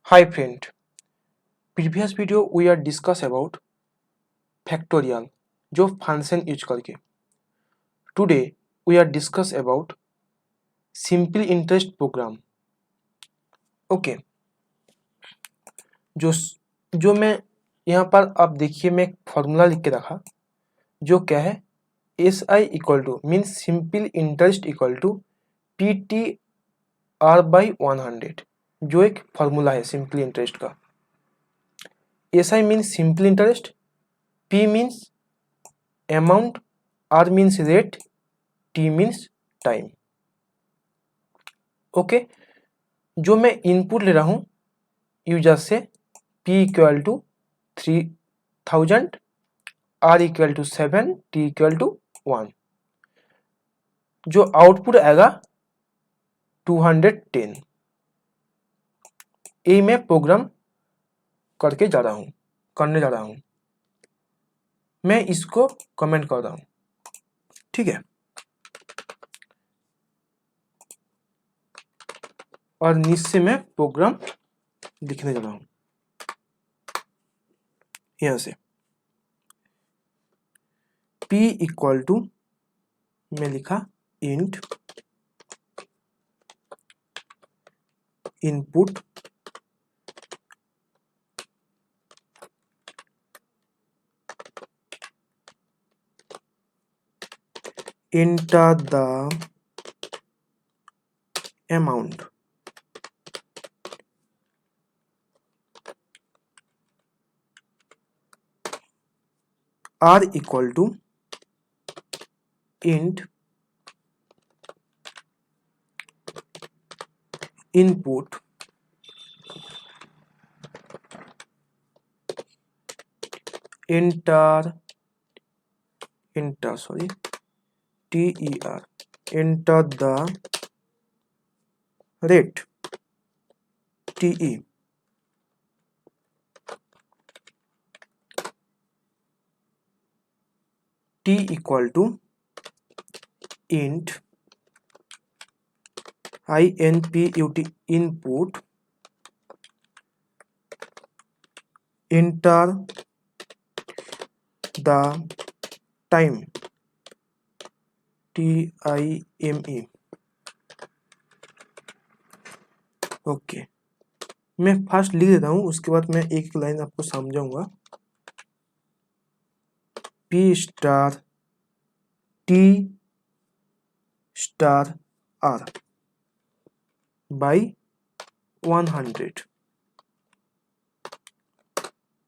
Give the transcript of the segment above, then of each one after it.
Hi friend, previous video we are discuss about factorial जो function use करके. Today we are discuss about simple interest program. Okay, जो जो मैं यहाँ पर आप देखिए मैं एक फॉर्मूला लिख के रखा जो क्या है S I equal to means simple interest equal to P T R by 100 जो एक फॉर्मूला है सिंपल इंटरेस्ट का. S I means simple interest, P means amount, R means rate, T means time. Okay, जो मैं input ले रहा हूँ user से P equal to 3000, R equal to 7, T equal to 1. जो आउटपुट आएगा 210. ये मैं प्रोग्राम करने जा रहा हूँ. मैं इसको कमेंट कर रहा हूँ, ठीक है. और नीचे मैं प्रोग्राम लिखने जा रहा हूँ यहाँ से P इक्वल टू मैं लिखा int input enter the amount. R equal to int input enter TER enter the rate TE. T equal to int input input enter the time TIME. Okay, मैं first लिख देता हूँ, उसके बाद मैं एक लाइन आपको समझाऊंगा. P star T star R by 100.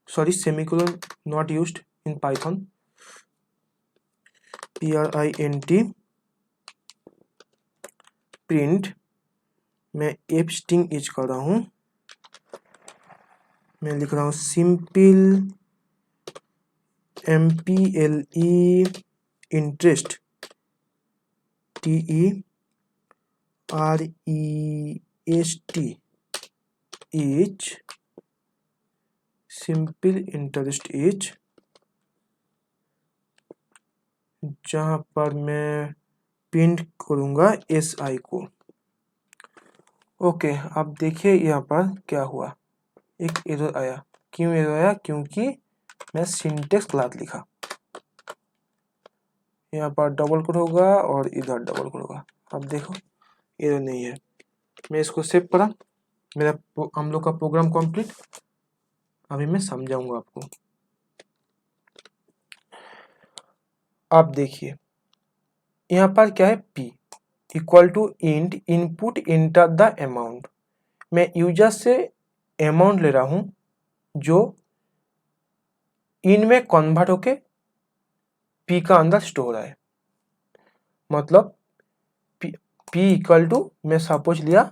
Sorry, semicolon not used in Python. print print मैं एफ स्ट्रिंग यूज कर रहा हूँ. मैं लिख रहा हूँ simple MPLE interest TEREST is simple interest is जहाँ पर मैं प्रिंट करूँगा SI को. ओके, अब देखिए यहाँ पर क्या हुआ, एक एरर आया. क्यों एरर आया? क्योंकि मैं सिंटेक्स गलत लिखा. यहाँ पर डबल कोट होगा और इधर डबल कोट होगा. अब देखो एरर नहीं है. मैं इसको सेव करा, मेरा हम लोग का प्रोग्राम कंप्लीट. अभी मैं समझाऊंगा आपको. आप देखिए यहाँ पर क्या है, P equal to int input enter the amount. मैं यूजर से अमाउंट ले रहा हूँ जो इन में कन्वर्ट होके P का अंदर स्टोर हो रहा है. मतलब P इक्वल टू मैं सपोज लिया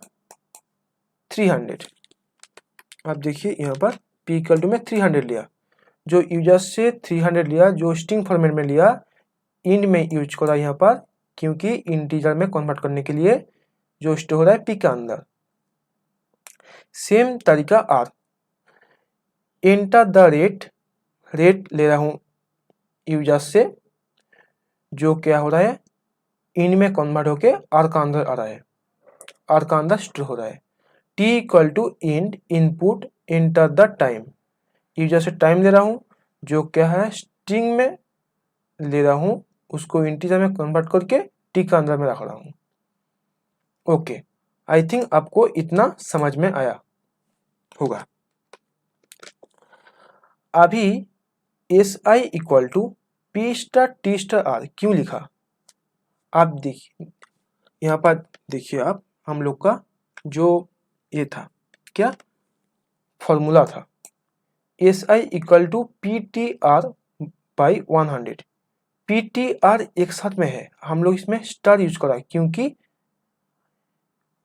300. आप देखिए यहाँ पर P इक्वल टू मैं 300 लिया. जो यूजर से 300 लिया, जो स्ट्रिंग फॉर्मेट में लिया, इंट में यूज करा यहाँ पर, क्योंकि इंटीजर में कन्वर्ट करने के लिए जो स्टोर हो रहा है P के अंदर. सेम तरीका R एंटर द रेट ले रहा हूँ यूजर से, जो क्या हो रहा है इन में कन्वर्ट होके R का अंदर आ रहा है, R का अंदर स्टोर हो रहा है. T equal to int input enter the time, ये जैसे टाइम ले रहा हूँ जो क्या है स्ट्रिंग में ले रहा हूँ, उसको इंटीजर में कन्वर्ट करके टी के अंदर में रख रहा हूँ। ओके, आई थिंक आपको इतना समझ में आया होगा। अभी S I equal to P star T star R क्यों लिखा, आप देखिए यहाँ पर, देखिए आप, हम लोग का जो ये था क्या फॉर्मूला था, S I equal to P T R by 100, P T R एक साथ में है, हम लोग इसमें स्टार यूज करा क्योंकि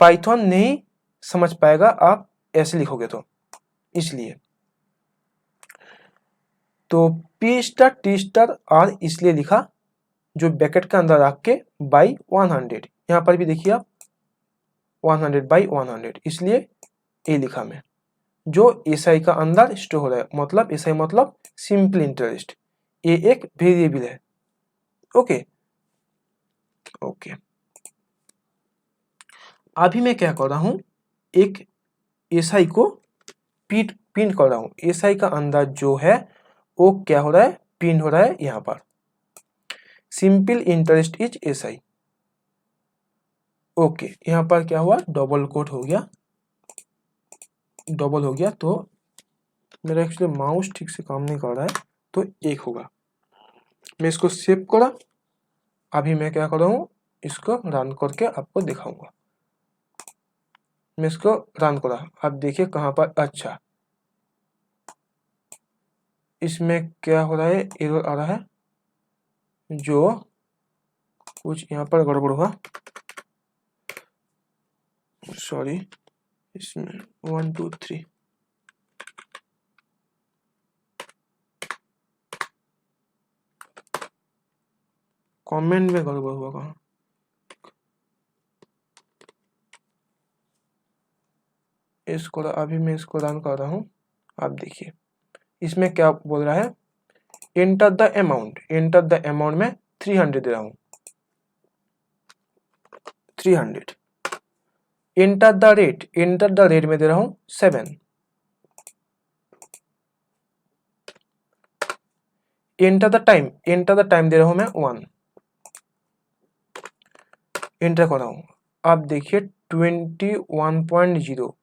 पाइथन नहीं समझ पाएगा आप ऐसे लिखोगे तो, इसलिए तो P star T star R इसलिए लिखा जो ब्रैकेट के अंदर रख के बाई 100, यहाँ पर भी देखिए आप 100 बाई 100, इसलिए ए लिखा मैं, जो एसआई का अंदर स्टोर हो रहा है, मतलब एसआई मतलब सिंपल इंटरेस्ट, ये एक वेरिएबल है। ओके ओके, अभी मैं क्या कर रहा हूँ, एक एसआई को पिन कर रहा हूँ, एसआई का अंदर जो है वो क्या हो रहा है, पिन हो रहा है यहाँ पर, simple interest is SI. Okay, यहाँ पर क्या हुआ, डबल कोट हो गया, डबल हो गया, तो मेरा एक्चुअली माउस ठीक से काम नहीं कर रहा है, तो एक होगा, मैं इसको सेव करा, अभी मैं क्या कर रहा हूँ, इसको रन करके आपको दिखाऊंगा। मैं इसको रन करा, आप देखिए कहाँ पर, अच्छा इसमें क्या हो रहा है, एरर आ रहा है, जो कुछ यहाँ पर गड़बड़ हुआ, सॉरी, इसमें 1 2 3 कमेंट में गड़बड़ हुआ कहाँ, इसको अभी मैं इसको रन कर रहा हूँ, आप देखिए इसमें क्या बोल रहा है, enter the amount, enter the amount में 300 दे रहा हूँ, 300, enter the rate, enter the rate में दे रहा हूँ 7, enter the time, enter the time दे रहा हूँ मैं 1, एंटर कर रहा हूँ, आप देखिए 21.0,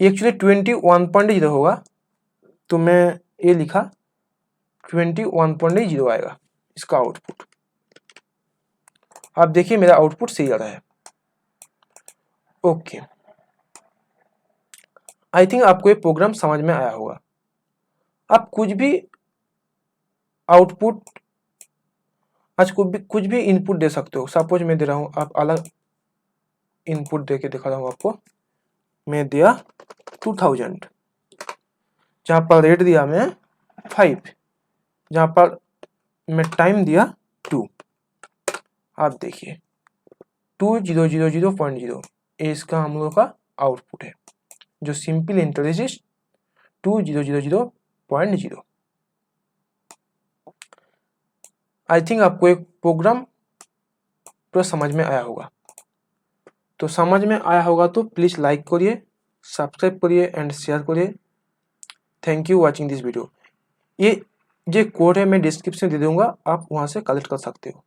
एक्चुअली 21.0 होगा, तो मैं ये लिखा 21.0 आएगा इसका आउटपुट, आप देखिए मेरा आउटपुट सही आ रहा है। ओके, आई थिंक आपको ये प्रोग्राम समझ में आया होगा। आप कुछ भी आउटपुट, आज कुछ भी इनपुट दे सकते हो, सपोज मैं दे रहा हूँ, आप अलग इनपुट दे के दिखा रहा हूँ आपको, मैं दिया 2000, जहाँ पर रेट दिया मैं 5, जहाँ पर मैं टाइम दिया 2, आप देखिए 2000.0, ये इसका हम लोग का आउटपुट है, जो सिंपल इंटरेस्ट 2000.0। आई थिंक आपको एक प्रोग्राम पूरा समझ में आया होगा, तो समझ में आया होगा तो प्लीज़ लाइक करिए, सब्सक्राइब करिए एंड शेयर करिए। Thank you watching this video. ये कोड है मैं डिस्क्रिप्शन दे दूंगा, आप वहाँ से कलेक्ट कर सकते हो।